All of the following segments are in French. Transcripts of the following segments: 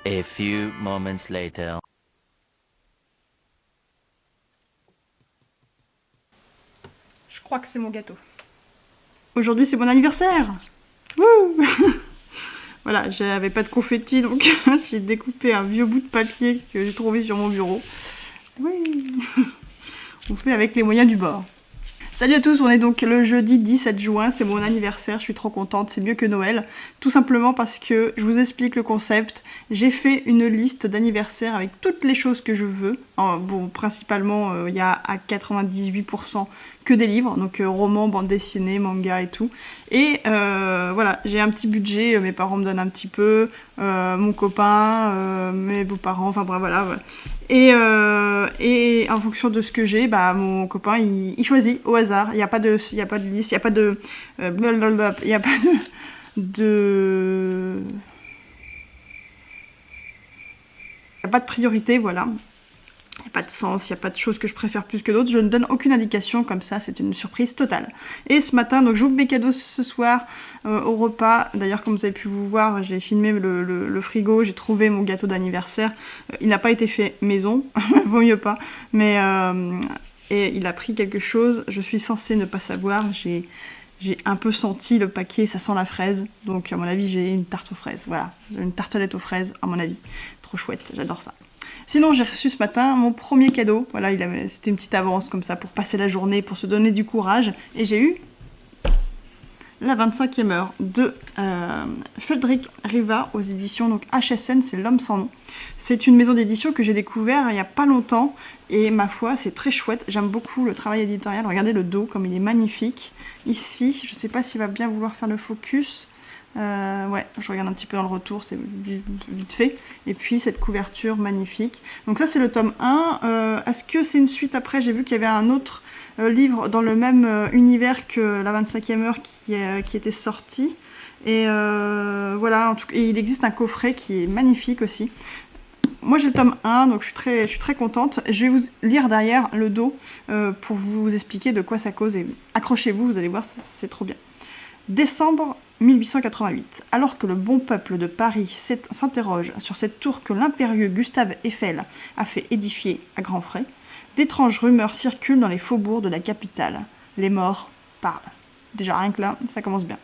A few moments later. Je crois que c'est mon gâteau. Aujourd'hui, c'est mon anniversaire. Wouh. Voilà, j'avais pas de confetti, donc j'ai découpé un vieux bout de papier que j'ai trouvé sur mon bureau. Oui. On fait avec les moyens du bord. Salut à tous, on est donc le jeudi 17 juin, c'est mon anniversaire, je suis trop contente, c'est mieux que Noël. Tout simplement parce que, je vous explique le concept, j'ai fait une liste d'anniversaires avec toutes les choses que je veux. Bon, principalement, il y a à 98% que des livres, donc romans, bande dessinée, manga et tout. Et voilà, j'ai un petit budget, mes parents me donnent un petit peu, mon copain, mes beaux-parents, enfin bref, voilà. Et en fonction de ce que j'ai, bah, mon copain il choisit au hasard. Il n'y a pas de liste, il n'y a pas de blablabla, il n'y a pas de il n'y a pas de priorité, voilà. Il n'y a pas de sens, il n'y a pas de choses que je préfère plus que d'autres. Je ne donne aucune indication, comme ça, c'est une surprise totale. Et ce matin, donc j'ouvre mes cadeaux ce soir au repas. D'ailleurs, comme vous avez pu vous voir, j'ai filmé le frigo, j'ai trouvé mon gâteau d'anniversaire. Il n'a pas été fait maison, vaut mieux pas. Mais et il a pris quelque chose, je suis censée ne pas savoir. J'ai un peu senti le paquet, ça sent la fraise. Donc à mon avis, j'ai une tarte aux fraises. Voilà, une tartelette aux fraises, à mon avis. Trop chouette, j'adore ça. Sinon, j'ai reçu ce matin mon premier cadeau. Voilà, c'était une petite avance comme ça pour passer la journée, pour se donner du courage. Et j'ai eu la 25e heure de Feldrik Riva aux éditions donc HSN, c'est L'Homme sans nom. C'est une maison d'édition que j'ai découvert il n'y a pas longtemps. Et ma foi, c'est très chouette. J'aime beaucoup le travail éditorial. Regardez le dos, comme il est magnifique. Ici, je ne sais pas s'il va bien vouloir faire le focus. Ouais, je regarde un petit peu dans le retour, c'est vite fait. Et puis cette couverture magnifique. Donc ça c'est le tome 1. Est-ce que c'est une suite après? J'ai vu qu'il y avait un autre livre dans le même univers que la 25e heure qui était sorti. Et voilà, en tout cas, il existe un coffret qui est magnifique aussi. Moi j'ai le tome 1, donc je suis très contente. Je vais vous lire derrière le dos pour vous expliquer de quoi ça cause. Et accrochez-vous, vous allez voir, c'est trop bien. Décembre 1888, alors que le bon peuple de Paris s'interroge sur cette tour que l'impérieux Gustave Eiffel a fait édifier à grands frais, d'étranges rumeurs circulent dans les faubourgs de la capitale. Les morts parlent. Déjà rien que là, ça commence bien.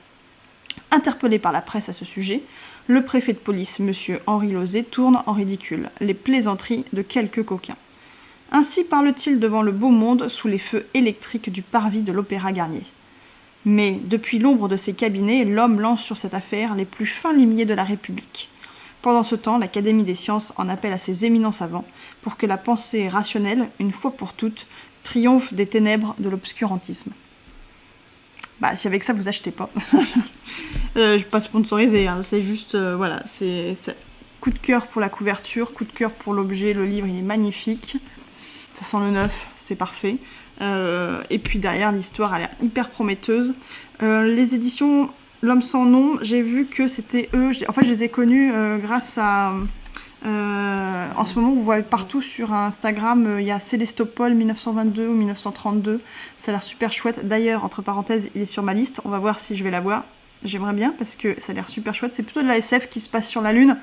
Interpellé par la presse à ce sujet, le préfet de police, M. Henri Lauzet, tourne en ridicule les plaisanteries de quelques coquins. Ainsi parle-t-il devant le beau monde sous les feux électriques du parvis de l'Opéra Garnier. Mais, depuis l'ombre de ses cabinets, l'homme lance sur cette affaire les plus fins limiers de la République. Pendant ce temps, l'Académie des sciences en appelle à ses éminents savants pour que la pensée rationnelle, une fois pour toutes, triomphe des ténèbres de l'obscurantisme. Bah, si avec ça vous achetez pas. Je suis pas sponsorisée, hein, c'est juste, voilà, c'est coup de cœur pour la couverture, coup de cœur pour l'objet, le livre il est magnifique. Ça sent le neuf, c'est parfait. Et puis derrière, l'histoire a l'air hyper prometteuse. Les éditions L'Homme sans nom, j'ai vu que c'était eux. En fait, je les ai connus grâce à... en ce moment, vous voyez partout sur Instagram, il y a Célestopol 1922 ou 1932. Ça a l'air super chouette. D'ailleurs, entre parenthèses, il est sur ma liste. On va voir si je vais l'avoir. J'aimerais bien parce que ça a l'air super chouette. C'est plutôt de la SF qui se passe sur la Lune.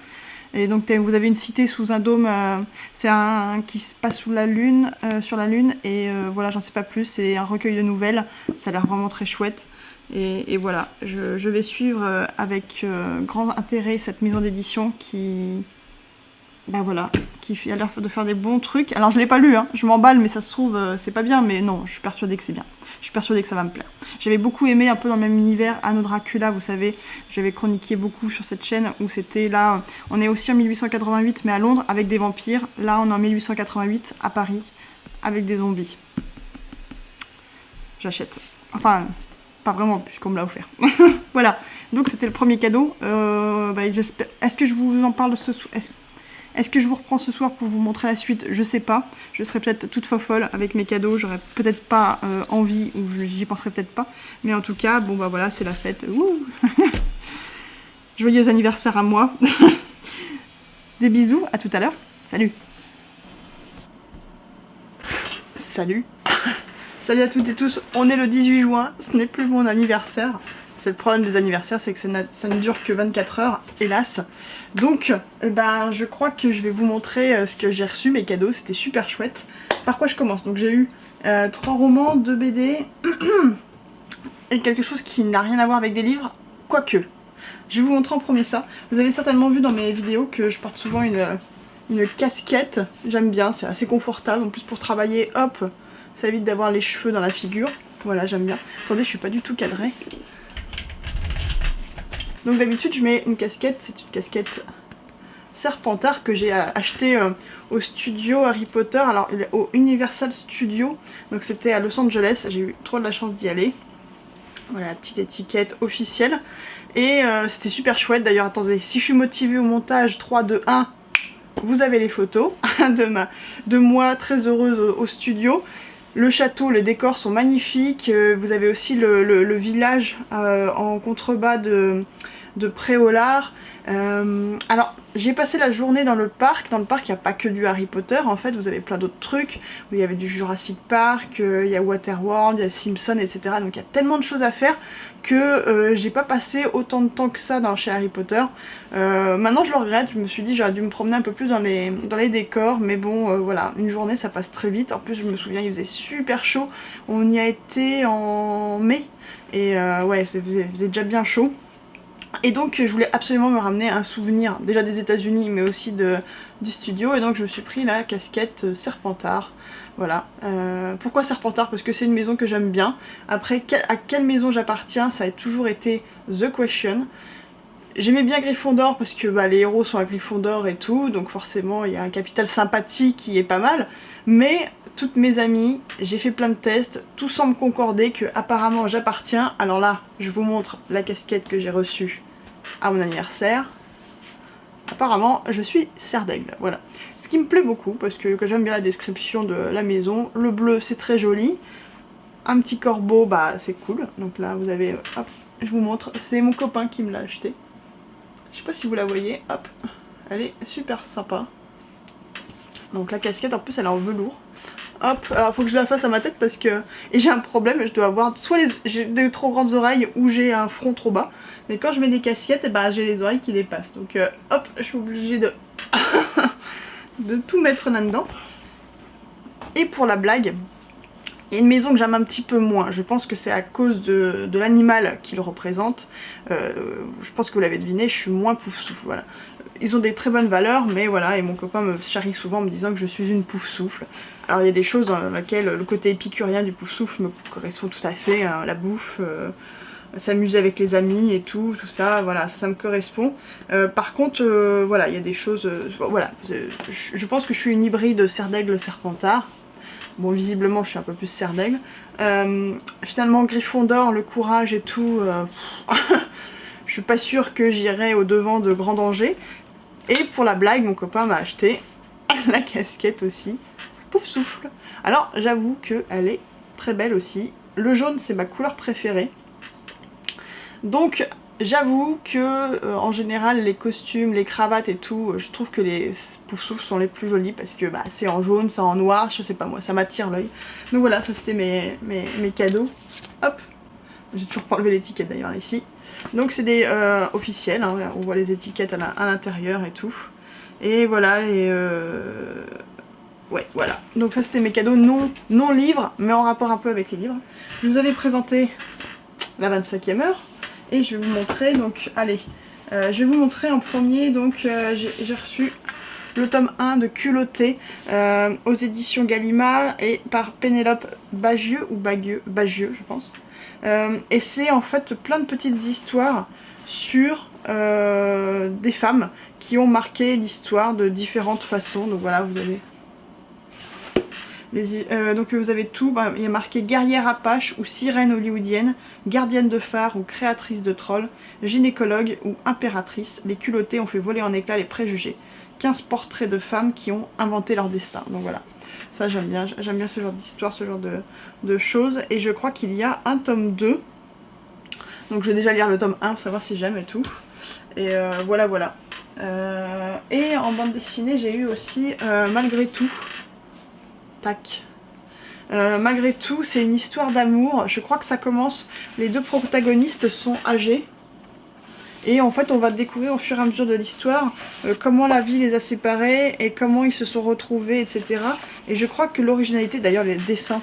Et donc vous avez une cité sous un dôme, c'est un qui se passe sous la lune, sur la lune, et voilà, j'en sais pas plus, c'est un recueil de nouvelles, ça a l'air vraiment très chouette. Et voilà, je vais suivre avec grand intérêt cette maison d'édition qui a l'air de faire des bons trucs. Alors je l'ai pas lu, hein, je m'emballe, mais ça se trouve c'est pas bien, mais non, je suis persuadée que c'est bien. Je suis persuadée que ça va me plaire. J'avais beaucoup aimé, un peu dans le même univers, Anno Dracula, vous savez, j'avais chroniqué beaucoup sur cette chaîne, où c'était là, on est aussi en 1888, mais à Londres, avec des vampires. Là, on est en 1888, à Paris, avec des zombies. J'achète. Enfin, pas vraiment, puisqu'on me l'a offert. Voilà, donc c'était le premier cadeau. J'espère... Est-ce que je vous en parle ce soir? Est-ce que je vous reprends ce soir pour vous montrer la suite? Je sais pas. Je serai peut-être toute fofolle avec mes cadeaux. J'aurais peut-être pas envie, ou j'y penserai peut-être pas. Mais en tout cas, bon bah voilà, c'est la fête. Ouh. Joyeux anniversaire à moi. Des bisous, à tout à l'heure. Salut. Salut. Salut à toutes et tous. On est le 18 juin. Ce n'est plus mon anniversaire. C'est le problème des anniversaires, c'est que ça ne dure que 24 heures, hélas. Donc, ben, je crois que je vais vous montrer ce que j'ai reçu, mes cadeaux, c'était super chouette. Par quoi je commence? Donc j'ai eu 3 romans, 2 BD, et quelque chose qui n'a rien à voir avec des livres, quoique. Je vais vous montrer en premier ça. Vous avez certainement vu dans mes vidéos que je porte souvent une casquette. J'aime bien, c'est assez confortable. En plus pour travailler, hop, ça évite d'avoir les cheveux dans la figure. Voilà, j'aime bien. Attendez, je suis pas du tout cadrée. Donc d'habitude je mets une casquette, c'est une casquette Serpentard que j'ai acheté au studio Harry Potter, alors au Universal Studio, donc c'était à Los Angeles, j'ai eu trop de la chance d'y aller. Voilà la petite étiquette officielle, et c'était super chouette. D'ailleurs attendez, si je suis motivée au montage, 3, 2, 1, vous avez les photos de moi très heureuse au studio. Le château, les décors sont magnifiques, vous avez aussi le village en contrebas de Préolard. Alors j'ai passé la journée dans le parc. Dans le parc il n'y a pas que du Harry Potter en fait, vous avez plein d'autres trucs. Il y avait du Jurassic Park, il y a Waterworld, il y a Simpson, etc. Donc il y a tellement de choses à faire que j'ai pas passé autant de temps que ça chez Harry Potter. Maintenant je le regrette, je me suis dit j'aurais dû me promener un peu plus dans les décors, mais bon voilà, une journée ça passe très vite. En plus je me souviens il faisait super chaud, on y a été en mai, et ouais il faisait déjà bien chaud. Et donc je voulais absolument me ramener un souvenir, déjà des États-Unis mais aussi du studio, et donc je me suis pris la casquette Serpentard. Voilà. Pourquoi Serpentard? Parce que c'est une maison que j'aime bien. Après, à quelle maison j'appartiens, ça a toujours été The Question. J'aimais bien Gryffondor parce que bah, les héros sont à Gryffondor et tout, donc forcément il y a un capital sympathie qui est pas mal. Mais toutes mes amies, j'ai fait plein de tests, tout semble concorder que apparemment j'appartiens. Alors là, je vous montre la casquette que j'ai reçue à mon anniversaire. Apparemment, je suis Serre d'Aigle, voilà. Ce qui me plaît beaucoup, parce que j'aime bien la description de la maison. Le bleu, c'est très joli. Un petit corbeau, bah c'est cool. Donc là, vous avez, hop, je vous montre, c'est mon copain qui me l'a acheté. Je sais pas si vous la voyez, hop, elle est super sympa. Donc la casquette en plus elle est en velours. Hop, alors faut que je la fasse à ma tête parce que... Et j'ai un problème, je dois avoir soit j'ai des trop grandes oreilles ou j'ai un front trop bas. Mais quand je mets des casquettes, et bah, j'ai les oreilles qui dépassent. Donc hop, je suis obligée de... de tout mettre là-dedans. Et pour la blague, il y a une maison que j'aime un petit peu moins. Je pense que c'est à cause de l'animal qu'il représente. Je pense que vous l'avez deviné, je suis moins pouf-souffle, voilà. Ils ont des très bonnes valeurs, mais voilà, et mon copain me charrie souvent en me disant que je suis une pouf-souffle. Alors il y a des choses dans lesquelles le côté épicurien du pouf-souffle me correspond tout à fait, hein, la bouffe, s'amuser avec les amis et tout ça, voilà, ça me correspond. Par contre, voilà, il y a des choses, voilà, je pense que je suis une hybride Serre d'Aigle Serpentard. Bon, visiblement, je suis un peu plus Serre d'Aigle. Finalement, Gryffondor, le courage et tout, je suis pas sûre que j'irai au devant de grands dangers. Et pour la blague, mon copain m'a acheté la casquette aussi, pouf souffle. Alors, j'avoue qu'elle est très belle aussi. Le jaune, c'est ma couleur préférée. Donc, j'avoue que en général, les costumes, les cravates et tout, je trouve que les pouf souffles sont les plus jolis parce que bah, c'est en jaune, c'est en noir, je sais pas moi, ça m'attire l'œil. Donc voilà, ça c'était mes cadeaux. Hop, j'ai toujours pas enlevé l'étiquette d'ailleurs ici. Donc c'est des officiels, hein, on voit les étiquettes à l'intérieur et tout. Et voilà, et ouais, voilà. Donc ça c'était mes cadeaux non livres, mais en rapport un peu avec les livres. Je vous avais présenté la 25e heure, et je vais vous montrer, donc allez, je vais vous montrer en premier, donc j'ai reçu le tome 1 de Culotté aux éditions Gallimard et par Pénélope Bagieux, ou Bagieux, je pense. Et c'est en fait plein de petites histoires sur des femmes qui ont marqué l'histoire de différentes façons. Donc voilà, vous avez donc vous avez tout, bah, il y a marqué guerrière apache ou sirène hollywoodienne, gardienne de phare ou créatrice de trolls, gynécologue ou impératrice, les culottés ont fait voler en éclats les préjugés. 15 portraits de femmes qui ont inventé leur destin. Donc voilà, ça j'aime bien ce genre d'histoire, ce genre de choses. Et je crois qu'il y a un tome 2. Donc je vais déjà lire le tome 1 pour savoir si j'aime et tout. Et voilà. Et en bande dessinée j'ai eu aussi Malgré tout. Tac. Malgré tout, c'est une histoire d'amour. Je crois que ça commence, les deux protagonistes sont âgés. Et en fait, on va découvrir au fur et à mesure de l'histoire comment la vie les a séparés et comment ils se sont retrouvés, etc. Et je crois que l'originalité, d'ailleurs les dessins.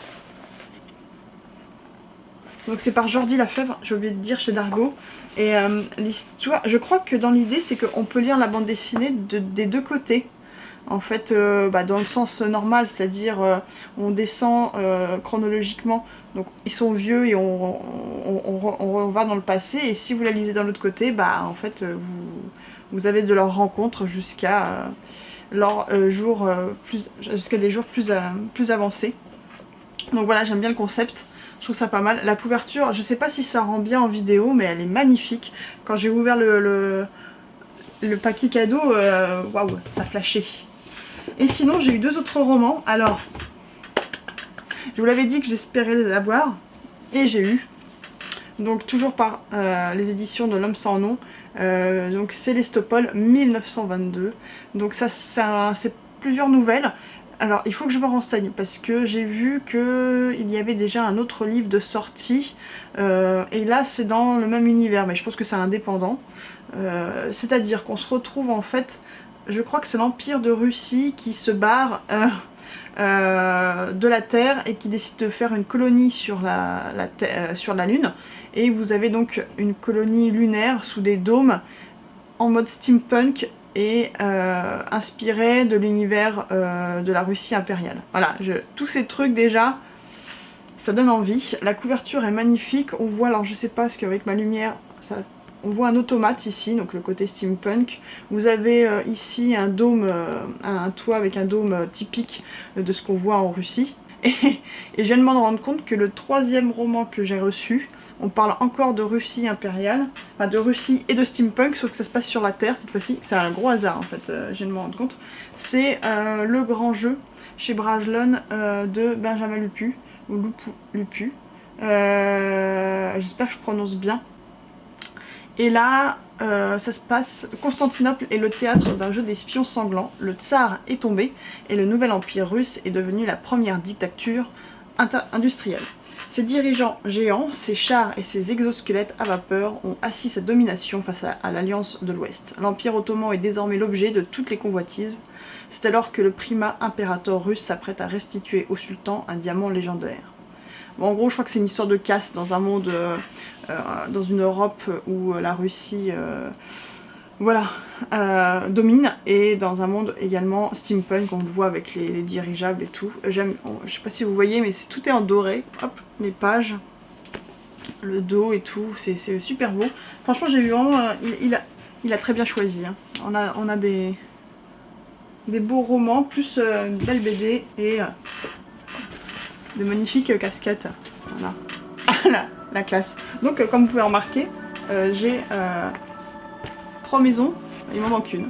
Donc c'est par Jordi Lafèvre, j'ai oublié de dire, chez Dargaud. Et l'histoire, je crois que dans l'idée, c'est qu'on peut lire la bande dessinée des deux côtés. En fait, dans le sens normal, c'est-à-dire on descend chronologiquement. Donc ils sont vieux et on va dans le passé. Et si vous la lisez dans l'autre côté, en fait, vous avez de leur rencontre jusqu'à jusqu'à des jours plus avancés. Donc voilà, j'aime bien le concept. Je trouve ça pas mal. La couverture, je sais pas si ça rend bien en vidéo, mais elle est magnifique. Quand j'ai ouvert le paquet cadeau, waouh, ça flashait. Et sinon, j'ai eu 2 autres romans. Alors, je vous l'avais dit que j'espérais les avoir, et j'ai eu. Donc toujours par les éditions de L'Homme sans nom. Donc Célestopol 1922. Donc ça, c'est plusieurs nouvelles. Alors il faut que je me renseigne parce que j'ai vu qu'il y avait déjà un autre livre de sortie et là c'est dans le même univers, mais je pense que c'est indépendant. C'est-à-dire qu'on se retrouve en fait, je crois que c'est l'Empire de Russie qui se barre de la Terre et qui décide de faire une colonie sur la Lune. Et vous avez donc une colonie lunaire sous des dômes en mode steampunk et inspiré de l'univers de la Russie impériale. Voilà, tous ces trucs déjà, ça donne envie. La couverture est magnifique, on voit, alors je sais pas, parce qu'avec ma lumière, on voit un automate ici, donc le côté steampunk. Vous avez ici un dôme, un toit avec un dôme typique de ce qu'on voit en Russie. Et je viens de m'en rendre compte que le 3e roman que j'ai reçu, on parle encore de Russie impériale, enfin de Russie et de steampunk, sauf que ça se passe sur la Terre cette fois-ci. C'est un gros hasard en fait, je viens de me rendre compte. C'est Le Grand Jeu chez Brajlon de Benjamin Lupu, ou Lupu. J'espère que je prononce bien. Et là, ça se passe, Constantinople est le théâtre d'un jeu d'espions sanglants. Le tsar est tombé et le nouvel empire russe est devenu la première dictature industrielle. Ses dirigeants géants, ses chars et ses exosquelettes à vapeur ont assis sa domination face à l'Alliance de l'Ouest. L'Empire ottoman est désormais l'objet de toutes les convoitises. C'est alors que le primat impérator russe s'apprête à restituer au sultan un diamant légendaire. Bon, en gros, je crois que c'est une histoire de caste dans un monde, dans une Europe où la Russie domine, et dans un monde également steampunk, on le voit avec les dirigeables et tout. Je sais pas si vous voyez, mais tout est en doré. Hop, les pages, le dos et tout, c'est super beau. Franchement, j'ai vu vraiment, il a très bien choisi. Hein. On a des beaux romans, plus une belle BD et de magnifiques casquettes. Voilà, la classe. Donc, comme vous pouvez remarquer, j'ai 3 maisons, il m'en manque une.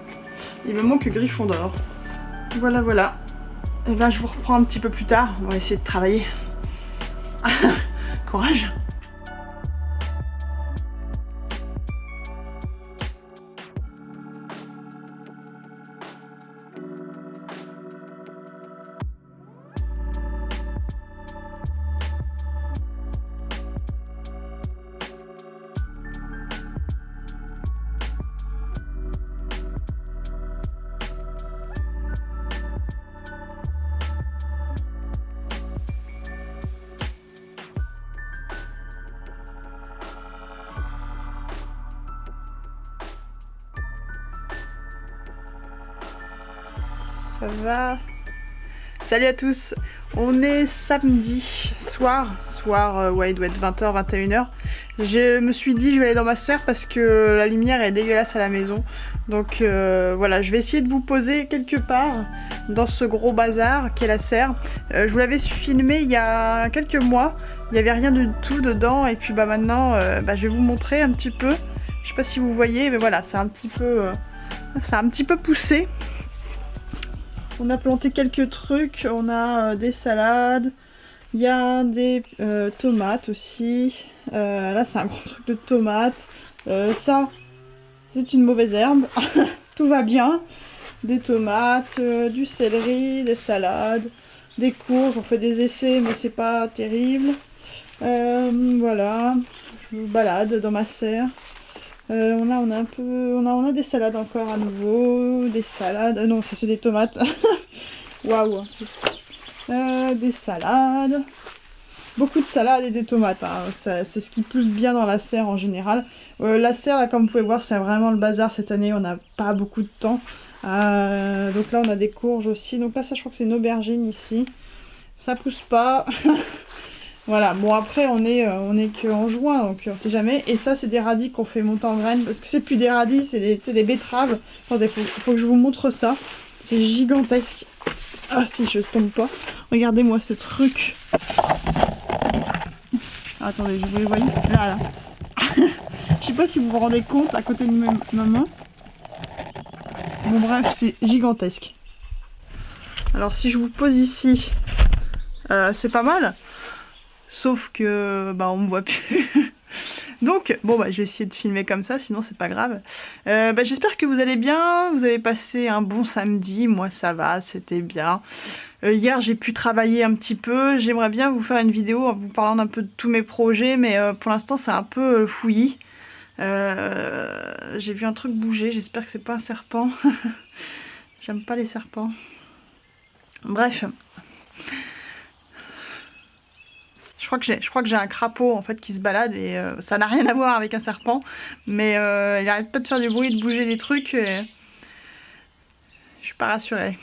Il me manque Gryffondor. Voilà, voilà. Et ben, je vous reprends un petit peu plus tard. On va essayer de travailler. Courage! Ça va? Salut à tous, on est samedi soir, ouais, il doit être 20h, 21h. Je me suis dit je vais aller dans ma serre parce que la lumière est dégueulasse à la maison. Donc voilà, je vais essayer de vous poser quelque part dans ce gros bazar qu'est la serre. Je vous l'avais filmé il y a quelques mois, il n'y avait rien du tout dedans, et puis maintenant je vais vous montrer un petit peu. Je sais pas si vous voyez, mais voilà, c'est un petit peu poussé. On a planté quelques trucs, on a des salades, il y a des tomates aussi. Là c'est un gros truc de tomates. Ça, c'est une mauvaise herbe. Tout va bien. Des tomates, du céleri, des salades. des courges, on fait des essais mais c'est pas terrible. Voilà, je me balade dans ma serre. On a un peu, on a des salades encore à nouveau, des salades, non ça c'est des tomates. Waouh. Des salades, beaucoup de salades et des tomates, hein. C'est ce qui pousse bien dans la serre en général. La serre là comme vous pouvez voir c'est vraiment le bazar cette année, on n'a pas beaucoup de temps. Donc là on a des courges aussi, donc là ça je crois que c'est une aubergine ici, ça pousse pas. Voilà, bon après on est que en juin donc on sait jamais. Et ça c'est des radis qu'on fait monter en graines, parce que c'est plus des radis, c'est des betteraves. Attendez, faut que je vous montre ça, c'est gigantesque. Ah si je tombe pas, regardez-moi ce truc. Ah, attendez, je vous les voyez là. Je sais pas si vous vous rendez compte à côté de ma main. Bon bref, c'est gigantesque. Alors si je vous pose ici, c'est pas mal. Sauf que bah on me voit plus. Donc bon bah je vais essayer de filmer comme ça, sinon c'est pas grave. J'espère que vous allez bien, vous avez passé un bon samedi, moi ça va, c'était bien. Hier j'ai pu travailler un petit peu, j'aimerais bien vous faire une vidéo en vous parlant un peu de tous mes projets, mais pour l'instant c'est un peu fouillis. J'ai vu un truc bouger, j'espère que c'est pas un serpent. J'aime pas les serpents. Bref. Je crois que j'ai un crapaud en fait qui se balade et ça n'a rien à voir avec un serpent, mais il arrête pas de faire du bruit, de bouger les trucs et je suis pas rassurée.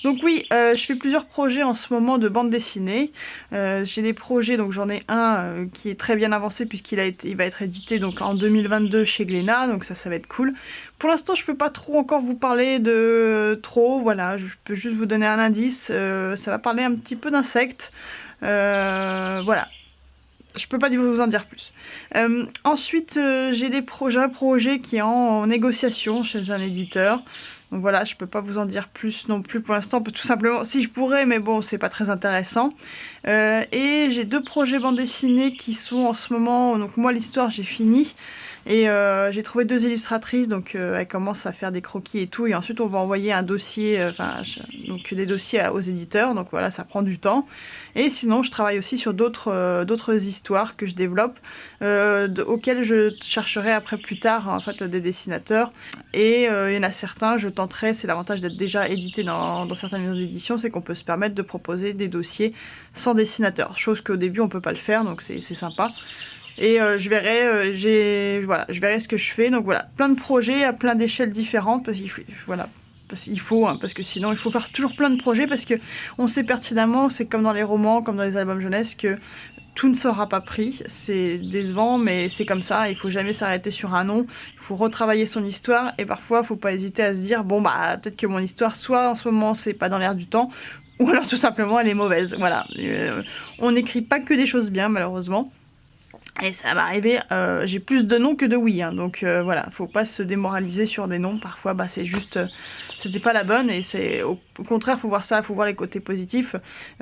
Donc oui, je fais plusieurs projets en ce moment de bande dessinée. J'ai des projets, donc j'en ai un qui est très bien avancé puisqu'il va être édité donc en 2022 chez Glénat, donc ça va être cool. Pour l'instant, je peux pas trop encore vous parler de trop, voilà, je peux juste vous donner un indice. Ça va parler un petit peu d'insectes. Voilà. Je peux pas vous en dire plus. Ensuite, j'ai un projet qui est en négociation chez un éditeur. Donc voilà, je peux pas vous en dire plus non plus pour l'instant, tout simplement, si je pourrais, mais bon, c'est pas très intéressant. Et j'ai 2 projets bande dessinée qui sont en ce moment, donc moi l'histoire j'ai fini, et j'ai trouvé 2 illustratrices, donc elles commencent à faire des croquis et tout, et ensuite on va envoyer un dossier, donc des dossiers aux éditeurs, donc voilà, ça prend du temps. Et sinon, je travaille aussi sur d'autres histoires que je développe, auxquelles je chercherai après plus tard en fait des dessinateurs. Et il y en a certains, je tenterai, c'est l'avantage d'être déjà édité dans certaines maisons d'édition, c'est qu'on peut se permettre de proposer des dossiers sans dessinateur, chose qu'au début on peut pas le faire, donc c'est sympa. Et je verrai ce que je fais. Donc voilà, plein de projets à plein d'échelles différentes, parce qu'il faut, parce que sinon il faut faire toujours plein de projets, parce que on sait pertinemment, c'est comme dans les romans, comme dans les albums jeunesse, que tout ne sera pas pris. C'est décevant, mais c'est comme ça, il faut jamais s'arrêter sur un nom, il faut retravailler son histoire, et parfois il faut pas hésiter à se dire, bon bah peut-être que mon histoire, soit en ce moment c'est pas dans l'air du temps, ou alors tout simplement elle est mauvaise. Voilà, on n'écrit pas que des choses bien malheureusement. Et ça va arriver, j'ai plus de noms que de oui, hein, donc voilà, faut pas se démoraliser sur des noms, parfois bah, c'est juste, c'était pas la bonne, et c'est au contraire, faut voir ça, faut voir les côtés positifs,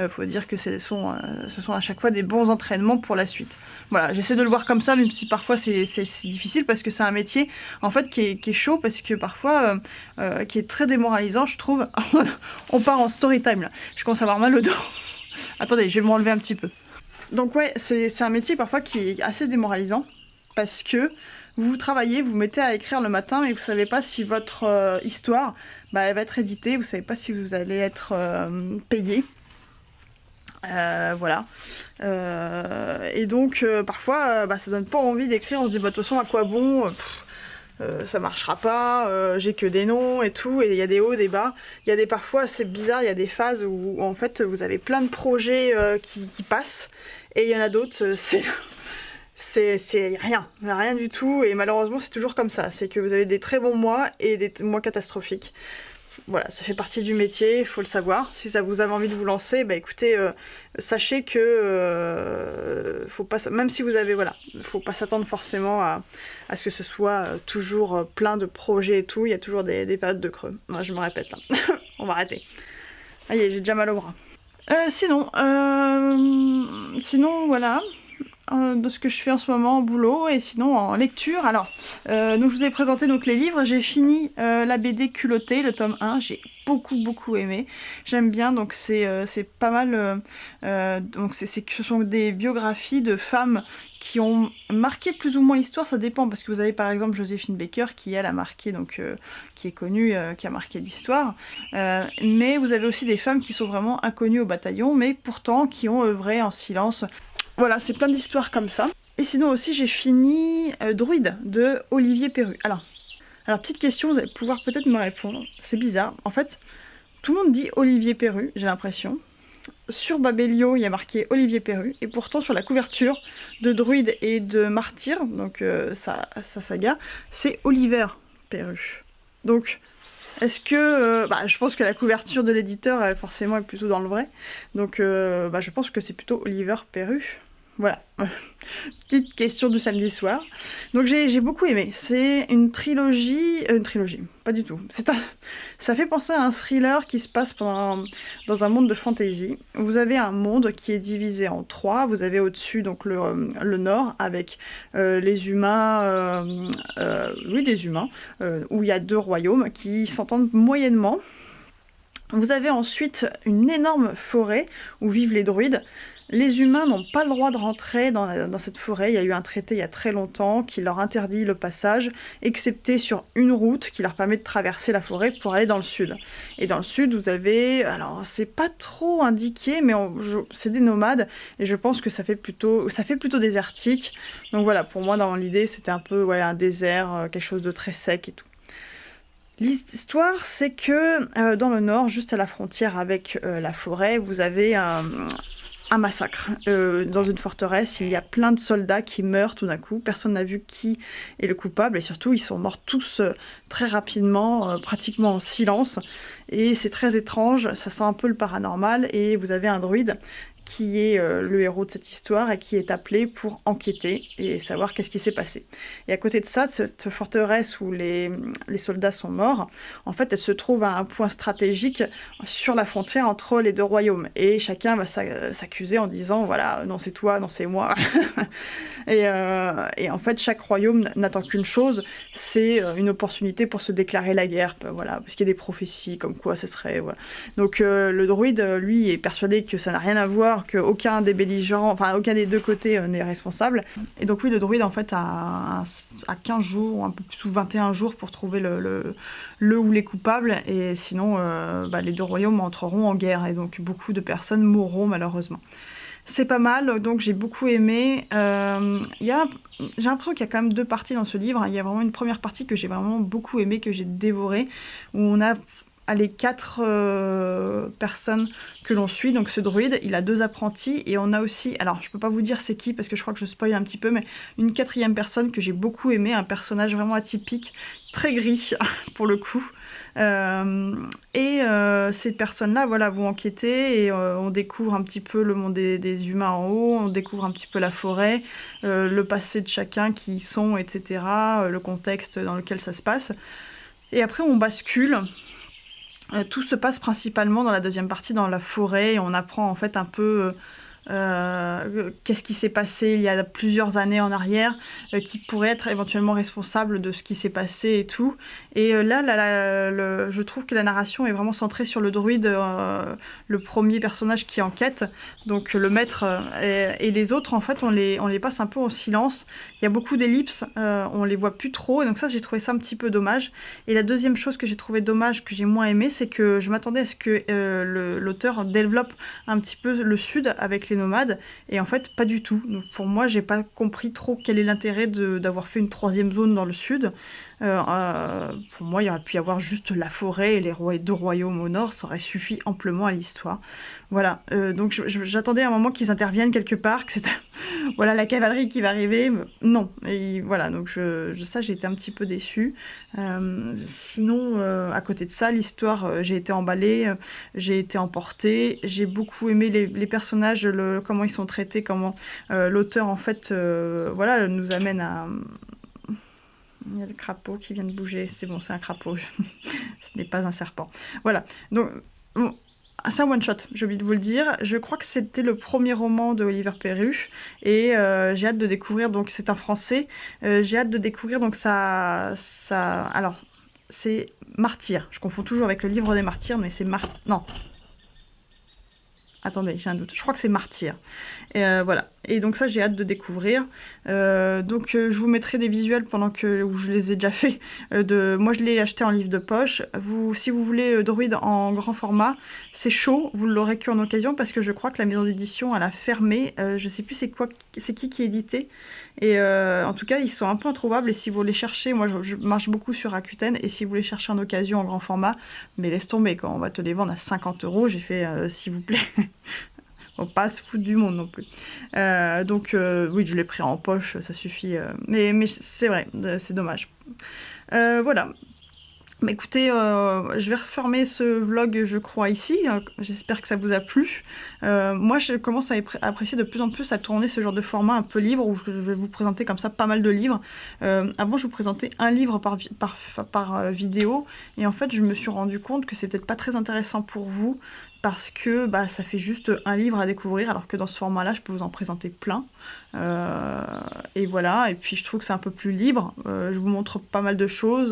faut dire que ce sont à chaque fois des bons entraînements pour la suite. Voilà, j'essaie de le voir comme ça, même si parfois c'est difficile, parce que c'est un métier en fait qui est chaud, parce que parfois, qui est très démoralisant, je trouve. On part en story time là, je commence à avoir mal au dos. Attendez, je vais m'enlever un petit peu. Donc ouais, c'est un métier parfois qui est assez démoralisant, parce que vous travaillez, vous mettez à écrire le matin, mais vous savez pas si votre histoire elle va être éditée, vous savez pas si vous allez être payé. Voilà. Et donc parfois ça donne pas envie d'écrire, on se dit de toute façon à quoi bon, ça marchera pas, j'ai que des noms et tout, et il y a des hauts, des bas. Il y a parfois, c'est bizarre, il y a des phases où en fait vous avez plein de projets qui passent, et il y en a d'autres, c'est rien du tout, et malheureusement c'est toujours comme ça, c'est que vous avez des très bons mois et des mois catastrophiques. Voilà, ça fait partie du métier, il faut le savoir. Si ça vous avez envie de vous lancer, écoutez, sachez que faut pas, même si vous avez, voilà, faut pas s'attendre forcément à ce que ce soit toujours plein de projets et tout. Il y a toujours des périodes de creux. Ouais, je me répète là. On va arrêter. Allez, j'ai déjà mal au bras. Sinon, voilà. de ce que je fais en ce moment au boulot et sinon en lecture. Alors, donc je vous ai présenté donc les livres. J'ai fini la BD Culottée, le tome 1. J'ai beaucoup aimé. J'aime bien, donc c'est pas mal. Donc ce sont des biographies de femmes qui ont marqué plus ou moins l'histoire, ça dépend, parce que vous avez par exemple Joséphine Baker qui elle a marqué, donc qui est connue, qui a marqué l'histoire, mais vous avez aussi des femmes qui sont vraiment inconnues au bataillon, mais pourtant qui ont œuvré en silence. Voilà, c'est plein d'histoires comme ça. Et sinon aussi j'ai fini Druide de Olivier Perru. Alors petite question, vous allez pouvoir peut-être me répondre, c'est bizarre, en fait tout le monde dit Olivier Perru, j'ai l'impression. Sur Babelio, il y a marqué Olivier Perru, et pourtant sur la couverture de Druide et de Martyr, donc sa saga, c'est Oliver Perru. Donc, est-ce que... je pense que la couverture de l'éditeur, elle, forcément, est plutôt dans le vrai. Donc, je pense que c'est plutôt Oliver Perru. Voilà. Petite question du samedi soir. Donc j'ai beaucoup aimé. C'est une trilogie... une trilogie, pas du tout. Ça fait penser à un thriller qui se passe dans un monde de fantasy. Vous avez un monde qui est divisé en 3. Vous avez au-dessus donc le nord avec les humains... oui, des humains. Où il y a 2 royaumes qui s'entendent moyennement. Vous avez ensuite une énorme forêt où vivent les druides. Les humains n'ont pas le droit de rentrer dans cette forêt. Il y a eu un traité il y a très longtemps qui leur interdit le passage, excepté sur une route qui leur permet de traverser la forêt pour aller dans le sud. Et dans le sud, vous avez... Alors, c'est pas trop indiqué, mais c'est des nomades, et je pense que ça fait plutôt désertique. Donc voilà, pour moi, dans l'idée, c'était un peu un désert, quelque chose de très sec et tout. L'histoire, c'est que dans le nord, juste à la frontière avec la forêt, vous avez un massacre. Dans une forteresse, il y a plein de soldats qui meurent tout d'un coup. Personne n'a vu qui est le coupable. Et surtout, ils sont morts tous très rapidement, pratiquement en silence. Et c'est très étrange, ça sent un peu le paranormal. Et vous avez un druide qui est le héros de cette histoire et qui est appelé pour enquêter et savoir qu'est-ce qui s'est passé. Et à côté de ça, cette forteresse où les soldats sont morts, en fait, elle se trouve à un point stratégique sur la frontière entre les 2 royaumes. Et chacun va s'accuser en disant, voilà, non c'est toi, non c'est moi. et en fait, chaque royaume n'attend qu'une chose, c'est une opportunité pour se déclarer la guerre. Voilà, parce qu'il y a des prophéties comme quoi ce serait... Voilà. Donc le druide, lui, est persuadé que ça n'a rien à voir, qu'aucun des belligérants, enfin aucun des 2 côtés n'est responsable. Et donc oui, le druide en fait a 15 jours, un peu plus ou 21 jours pour trouver le ou les coupables, et sinon les 2 royaumes entreront en guerre, et donc beaucoup de personnes mourront malheureusement. C'est pas mal, donc j'ai beaucoup aimé. J'ai l'impression qu'il y a quand même 2 parties dans ce livre. Il y a vraiment une première partie que j'ai vraiment beaucoup aimée, que j'ai dévorée, où on a les 4 personnes que l'on suit. Donc ce druide, il a 2 apprentis, et on a aussi, alors je peux pas vous dire c'est qui parce que je crois que je spoil un petit peu, mais une 4e personne que j'ai beaucoup aimée, un personnage vraiment atypique, très gris pour le coup. Ces personnes-là, voilà, vont enquêter, et on découvre un petit peu le monde des humains en haut, on découvre un petit peu la forêt, le passé de chacun, qui ils sont, etc., le contexte dans lequel ça se passe. Et après, on bascule. Tout se passe principalement dans la 2e partie, dans la forêt, et on apprend en fait un peu qu'est-ce qui s'est passé il y a plusieurs années en arrière, qui pourrait être éventuellement responsable de ce qui s'est passé et tout. Et je trouve que la narration est vraiment centrée sur le druide, le premier personnage qui enquête, donc le maître, et les autres en fait on les passe un peu en silence. Il y a beaucoup d'ellipses, on les voit plus trop, et donc ça j'ai trouvé ça un petit peu dommage. Et la deuxième chose que j'ai trouvé dommage, que j'ai moins aimé, c'est que je m'attendais à ce que l'auteur développe un petit peu le sud avec les nomades, et en fait pas du tout. Donc pour moi, j'ai pas compris trop quel est l'intérêt d'avoir fait une 3e zone dans le sud. Pour moi, il aurait pu y avoir juste la forêt et les 2 royaumes au nord, ça aurait suffi amplement à l'histoire. Voilà, donc j'attendais un moment qu'ils interviennent quelque part, que c'était voilà, la cavalerie qui va arriver. Non, et voilà, donc j'ai été un petit peu déçue. Sinon, à côté de ça, l'histoire, j'ai été emballée, j'ai été emportée, j'ai beaucoup aimé les personnages, comment ils sont traités, comment l'auteur, en fait, voilà, nous amène à... Il y a le crapaud qui vient de bouger, c'est bon, c'est un crapaud, ce n'est pas un serpent. Voilà, donc... Bon, c'est un one-shot, j'ai oublié de vous le dire. Je crois que c'était le premier roman de Oliver Perru. Et j'ai hâte de découvrir, donc c'est un français. J'ai hâte de découvrir, donc alors, c'est Martyr. Je confonds toujours avec le livre des martyrs, mais c'est Non. Attendez, j'ai un doute. Je crois que c'est Martyr. Et voilà. Et donc ça, j'ai hâte de découvrir. Je vous mettrai des visuels où je les ai déjà faits. Moi, je l'ai acheté en livre de poche. Si vous voulez Druide en grand format, c'est chaud. Vous l'aurez qu'en occasion parce que je crois que la maison d'édition, elle a fermé. Je sais plus c'est qui édité. Et en tout cas, ils sont un peu introuvables. Et si vous les cherchez, moi, je marche beaucoup sur Rakuten. Et si vous les cherchez en occasion en grand format, mais laisse tomber, quand on va te les vendre à 50 €, j'ai fait s'il vous plaît. Faut pas se foutre du monde non plus. Oui, je l'ai pris en poche, ça suffit. Mais c'est vrai, c'est dommage. Voilà. Mais écoutez, je vais refermer ce vlog, je crois, ici. J'espère que ça vous a plu. Moi, je commence à apprécier de plus en plus à tourner ce genre de format un peu libre, où je vais vous présenter comme ça pas mal de livres. Avant, je vous présentais un livre par vidéo, et en fait, je me suis rendu compte que c'est peut-être pas très intéressant pour vous, parce que ça fait juste un livre à découvrir, alors que dans ce format-là, je peux vous en présenter plein. Et voilà, et puis je trouve que c'est un peu plus libre. Je vous montre pas mal de choses.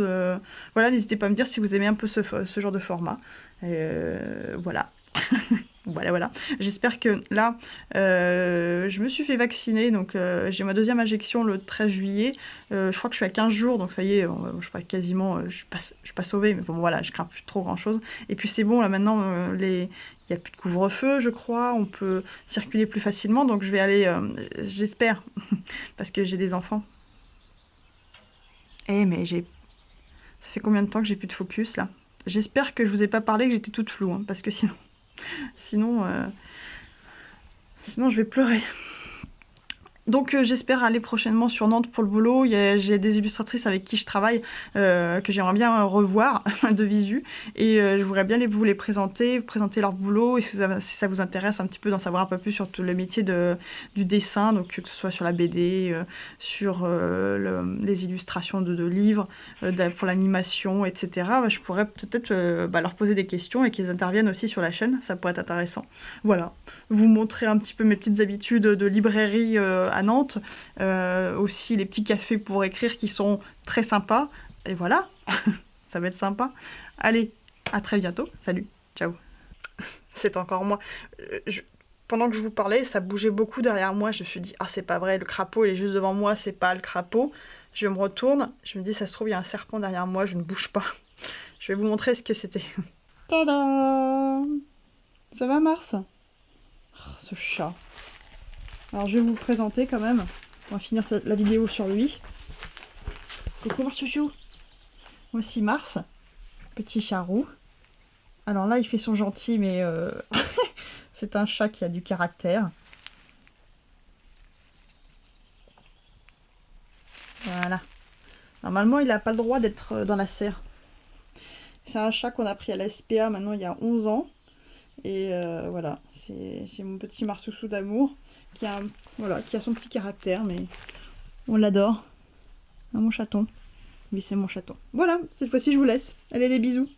Voilà, n'hésitez pas à me dire si vous aimez un peu ce genre de format. Voilà. Voilà. J'espère que là, je me suis fait vacciner, donc j'ai ma deuxième injection le 13 juillet. Je crois que je suis à 15 jours, donc ça y est, je suis quasiment, je suis pas sauvée, mais bon voilà, je crains plus trop grand chose. Et puis c'est bon, là maintenant, il n'y a plus de couvre-feu, je crois, on peut circuler plus facilement, donc je vais aller, j'espère, parce que j'ai des enfants. Mais ça fait combien de temps que j'ai plus de focus là? J'espère que je vous ai pas parlé, que j'étais toute floue, hein, parce que sinon, je vais pleurer. Donc j'espère aller prochainement sur Nantes pour le boulot. J'ai des illustratrices avec qui je travaille que j'aimerais bien revoir de visu. Et je voudrais bien vous les présenter leur boulot. Et si ça vous intéresse un petit peu d'en savoir un peu plus sur tout le métier du dessin, donc que ce soit sur la BD, sur les illustrations de livres, pour l'animation, etc. Je pourrais peut-être leur poser des questions et qu'ils interviennent aussi sur la chaîne. Ça pourrait être intéressant. Voilà. Vous montrer un petit peu mes petites habitudes de librairie à Nantes, aussi les petits cafés pour écrire qui sont très sympas, et voilà, ça va être sympa. Allez, à très bientôt, salut, ciao. C'est encore moi. Pendant que je vous parlais, ça bougeait beaucoup derrière moi, je me suis dit, c'est pas vrai, le crapaud il est juste devant moi, c'est pas le crapaud. Je me retourne, je me dis, ça se trouve, il y a un serpent derrière moi, je ne bouge pas. Je vais vous montrer ce que c'était. Tada! Ça va, Mars? Ce chat. Alors je vais vous le présenter quand même. On va finir la vidéo sur lui. Coucou Marchouchou. Voici Mars, petit chat roux. Alors là il fait son gentil, mais c'est un chat qui a du caractère. Voilà. Normalement il n'a pas le droit d'être dans la serre. C'est un chat qu'on a pris à la SPA maintenant il y a 11 ans. Et voilà, c'est mon petit Marsouchou d'amour qui a son petit caractère, mais on l'adore. Mon chaton. Oui, c'est mon chaton. Voilà, cette fois-ci je vous laisse. Allez, les bisous.